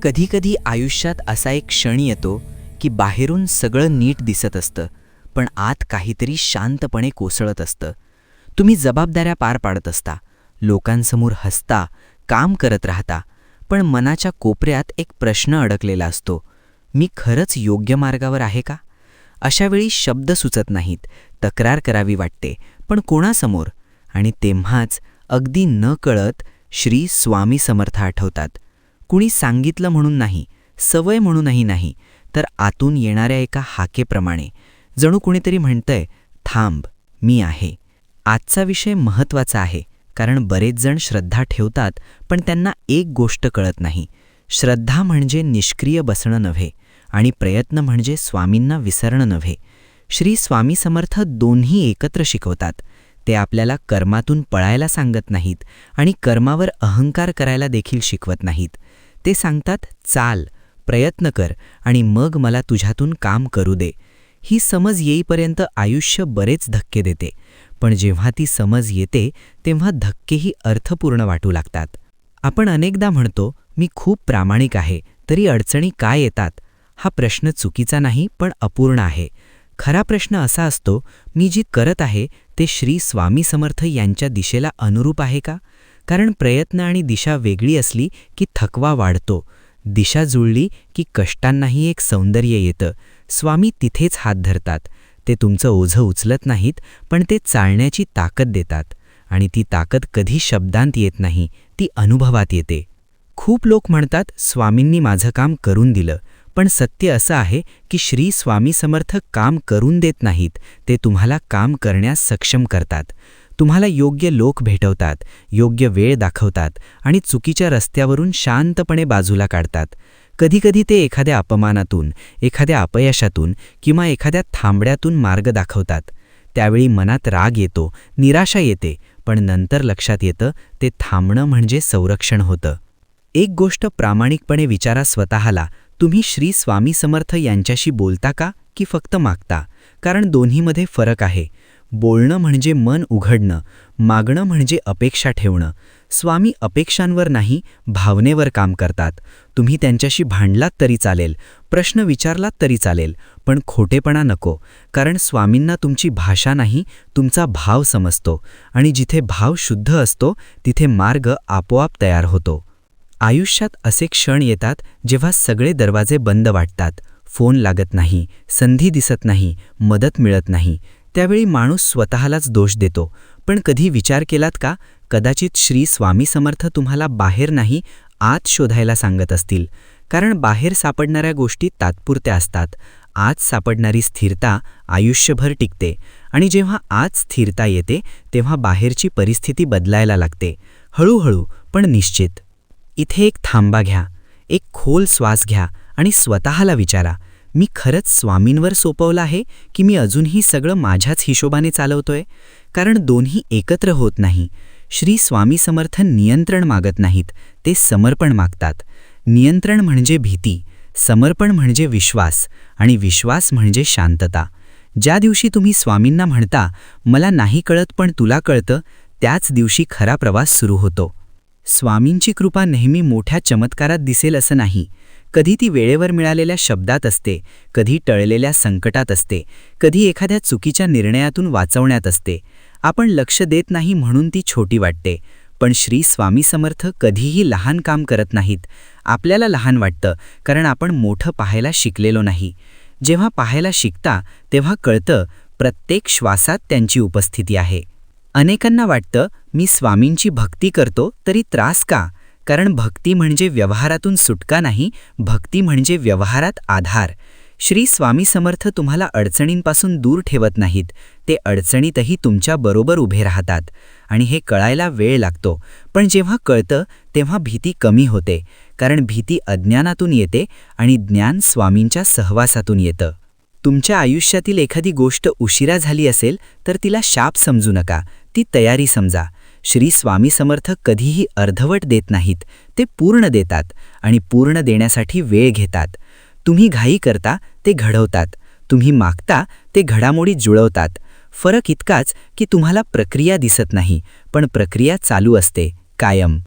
कधीकधी आयुष्यात असा एक क्षण येतो की बाहेरून सगळं नीट दिसत असतं, पण आत काहीतरी शांतपणे कोसळत असतं. तुम्ही जबाबदाऱ्या पार पाडत असता, लोकांसमोर हसता, काम करत राहता, पण मनाच्या कोपऱ्यात एक प्रश्न अडकलेला असतो, मी खरंच योग्य मार्गावर आहे का? अशावेळी शब्द सुचत नाहीत, तक्रार करावी वाटते, पण कोणासमोर? आणि तेव्हाच अगदी नकळत श्री स्वामी समर्थ आठवतात. कुणी सांगितलं म्हणून नाही, सवय म्हणूनही नाही, तर आतून येणाऱ्या एका हाकेप्रमाणे. जणू कुणीतरी म्हणतंय, थांब, मी आहे. आजचा विषय महत्त्वाचा आहे, कारण बरेच जण श्रद्धा ठेवतात, पण त्यांना एक गोष्ट कळत नाही. श्रद्धा म्हणजे निष्क्रिय बसणं नव्हे, आणि प्रयत्न म्हणजे स्वामींना विसरणं नव्हे. श्री स्वामी समर्थ दोन्ही एकत्र शिकवतात. ते आपल्याला कर्मातून पळायला सांगत नाहीत आणि कर्मावर अहंकार करायला देखील शिकवत नाहीत. ते सांगतात, चाल, प्रयत्न कर आणि मग मला तुझ्यातून काम करू दे. ही समज येईपर्यंत आयुष्य बरेच धक्के देते, पण जेव्हा ती समज येते तेव्हा धक्केही अर्थपूर्ण वाटू लागतात. आपण अनेकदा म्हणतो, मी खूप प्रामाणिक आहे, तरी अडचणी काय येतात? हा प्रश्न चुकीचा नाही, पण अपूर्ण आहे. खरा प्रश्न असा असतो, मी जी करत आहे ते श्री स्वामी समर्थ यांच्या दिशेला अनुरूप आहे का? कारण प्रयत्न आणि दिशा वेगळी असली की थकवा वाढतो. दिशा जुळली की कष्टांनाही एक सौंदर्य येतं. स्वामी तिथेच हात धरतात. ते तुमचं ओझं उचलत नाहीत, पण ते चालण्याची ताकद देतात. आणि ती ताकद कधी शब्दांत येत नाही, ती अनुभवात येते. खूप लोक म्हणतात, स्वामींनी माझं काम करून दिलं. पण सत्य असं आहे की श्री स्वामी समर्थ काम करून देत नाहीत, ते तुम्हाला काम करण्यास सक्षम करतात. तुम्हाला योग्य लोक भेटवतात, योग्य वेळ दाखवतात आणि चुकीच्या रस्त्यावरून शांतपणे बाजूला काढतात. कधीकधी ते एखाद्या अपमानातून, एखाद्या अपयशातून किंवा एखाद्या थांबड्यातून मार्ग दाखवतात. त्यावेळी मनात राग येतो, निराशा येते, पण नंतर लक्षात येतं ते थांबणं म्हणजे संरक्षण होतं. एक गोष्ट प्रामाणिकपणे विचारा स्वतःला, तुम्ही श्री स्वामी समर्थ यांच्याशी बोलता का की फक्त मागता? कारण दोन्हीमध्ये फरक आहे. बोलणं म्हणजे मन उघडणं, मागणं म्हणजे अपेक्षा ठेवणं. स्वामी अपेक्षांवर नाही, भावनेवर काम करतात. तुम्ही त्यांच्याशी भांडलात तरी चालेल, प्रश्न विचारलात तरी चालेल, पण खोटेपणा नको. कारण स्वामींना तुमची भाषा नाही, तुमचा भाव समजतो. आणि जिथे भाव शुद्ध असतो तिथे मार्ग आपोआप तयार होतो. आयुष्यात असे क्षण येतात जेव्हा सगळे दरवाजे बंद वाटतात. फोन लागत नाही, संधी दिसत नाही, मदत मिळत नाही. त्यावेळी माणूस स्वतःलाच दोष देतो. पण कधी विचार केलात का, कदाचित श्री स्वामी समर्थ तुम्हाला बाहेर नाही, आत शोधायला सांगत असतील. कारण बाहेर सापडणाऱ्या गोष्टी तात्पुरत्या असतात. आत सापडणारी स्थिरता आयुष्यभर टिकते. आणि जेव्हा आत स्थिरता येते तेव्हा बाहेरची परिस्थिती बदलायला लागते, हळूहळू पण निश्चित. इथे एक थांबा घ्या, एक खोल श्वास घ्या आणि स्वतःला विचारा, मी खरंच स्वामींवर सोपवलं आहे की मी अजूनही सगळं माझ्याच हिशोबाने चालवतोय? कारण दोन्ही एकत्र होत नाही. श्री स्वामी समर्थ नियंत्रण मागत नाहीत, ते समर्पण मागतात. नियंत्रण म्हणजे भीती, समर्पण म्हणजे विश्वास, आणि विश्वास म्हणजे शांतता. ज्या दिवशी तुम्ही स्वामींना म्हणता, मला नाही कळत पण तुला कळतं, त्याच दिवशी खरा प्रवास सुरू होतो. स्वामींची कृपा नेहमी मोठ्या चमत्कारात दिसेल असं नाही. कधी ती वेळेवर मिळालेल्या शब्दात असते, कधी टळलेल्या संकटात असते, कधी एखाद्या चुकीच्या निर्णयातून वाचवण्यात असते. आपण लक्ष देत नाही म्हणून ती छोटी वाटते. पण श्री स्वामी समर्थ कधीही लहान काम करत नाहीत. आपल्याला लहान वाटतं कारण आपण मोठं पाहायला शिकलेलो नाही. जेव्हा पाहायला शिकता तेव्हा कळतं, प्रत्येक श्वासात त्यांची उपस्थिती आहे. अनेकांना वाटतं, मी स्वामींची भक्ती करतो तरी त्रास का? कारण भक्ती म्हणजे व्यवहारातून सुटका नाही, भक्ती म्हणजे व्यवहारात आधार. श्री स्वामी समर्थ तुम्हाला अडचणींपासून दूर ठेवत नाहीत, ते अडचणीतही तुमच्या बरोबर उभे राहतात. आणि हे कळायला वेळ लागतो, पण जेव्हा कळतं तेव्हा भीती कमी होते. कारण भीती अज्ञानातून येते आणि ज्ञान स्वामींच्या सहवासातून येतं. तुमच्या आयुष्यातील एखादी गोष्ट उशिरा झाली असेल तर तिला शाप समजू नका, ती तयारी समजा. श्री स्वामी समर्थ कधीही अर्धवट देत नाहीत, ते पूर्ण देतात आणि पूर्ण देण्यासाठी वेळ घेतात. तुम्ही घाई करता, ते घडवतात. तुम्ही मागता, ते घडामोडी जुळवतात. फरक इतकाच की तुम्हाला प्रक्रिया दिसत नाही, पण प्रक्रिया चालू असते, कायम.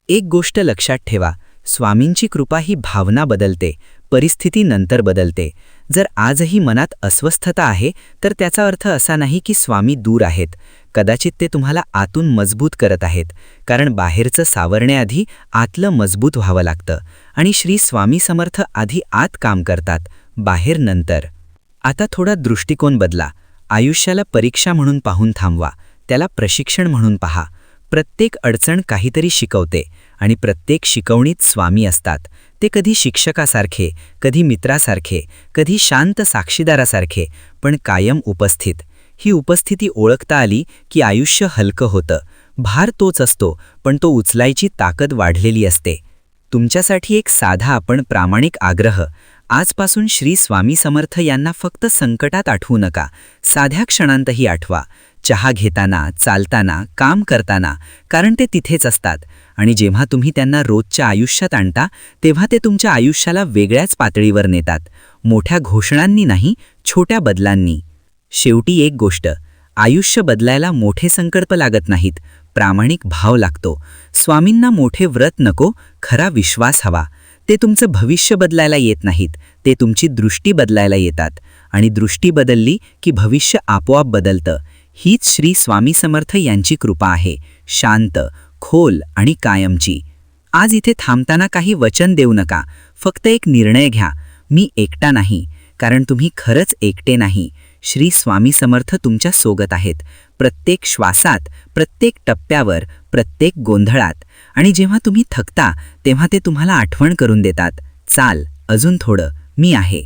एक गोष्ट लक्षात ठेवा, स्वामींची कृपा ही भावना बदलते, परिस्थिती नंतर बदलते. जर आजही मनात अस्वस्थता आहे तर त्याचा अर्थ असा नाही की स्वामी दूर आहेत. कदाचित ते तुम्हाला आतून मजबूत करत आहेत, कारण बाहेरचं सावरण्याआधी आतलं मजबूत व्हावं लागतं. आणि श्री स्वामी समर्थ आधी आत काम करतात, बाहेर नंतर. आता थोडा दृष्टिकोन बदला. आयुष्याला परीक्षा म्हणून पाहून थांबवा, त्याला प्रशिक्षण म्हणून पहा. प्रत्येक अडचण काहीतरी शिकवते आणि प्रत्येक शिकवणीत स्वामी असतात. ते कधी शिक्षकासारखे, कधी मित्रासारखे, कधी शांत साक्षीदारासारखे, पण कायम उपस्थित. ही उपस्थिती ओळखता आली की आयुष्य हलकं होतं. भार तोच असतो, पण तो उचलायची ताकद वाढलेली असते. तुमच्यासाठी एक साधा पण प्रामाणिक आग्रह. आजपासून श्री स्वामी समर्थ यांना फक्त संकटात आठवू नका, साध्या क्षणांतही आठवा. चहा घेताना, चालताना, काम करताना, कारण ते तिथेच असतात. आणि जेव्हा तुम्ही त्यांना रोजच्या आयुष्यात आणता तेव्हा ते तुमच्या आयुष्याला वेगळ्याच पातळीवर नेतात. मोठ्या घोषणांनी नाही, छोट्या बदलांनी. शेवटी एक गोष्ट, आयुष्य बदलायला मोठे संकल्प लागत नाहीत, प्रामाणिक भाव लागतो. स्वामींना मोठे व्रत नको, खरा विश्वास हवा. ते तुमचं भविष्य बदलायला येत नाहीत, ते तुमची दृष्टी बदलायला येतात. आणि दृष्टी बदलली की भविष्य आपोआप बदलतं. हीच श्री स्वामी समर्थ यांची कृपा आहे, शांत, खोल आणि कायमची. आज इथे थांबताना काही वचन देऊ नका, फक्त एक निर्णय घ्या. मी एकटा नाही, कारण तुम्ही खरंच एकटे नाही. श्री स्वामी समर्थ तुमच्या सोबत आहेत, प्रत्येक श्वासात, प्रत्येक टप्प्यावर, प्रत्येक गोंधळात. आणि जेव्हा तुम्ही थकता तेव्हा ते तुम्हाला आठवण करून देतात, चाल, अजून थोडं, मी आहे.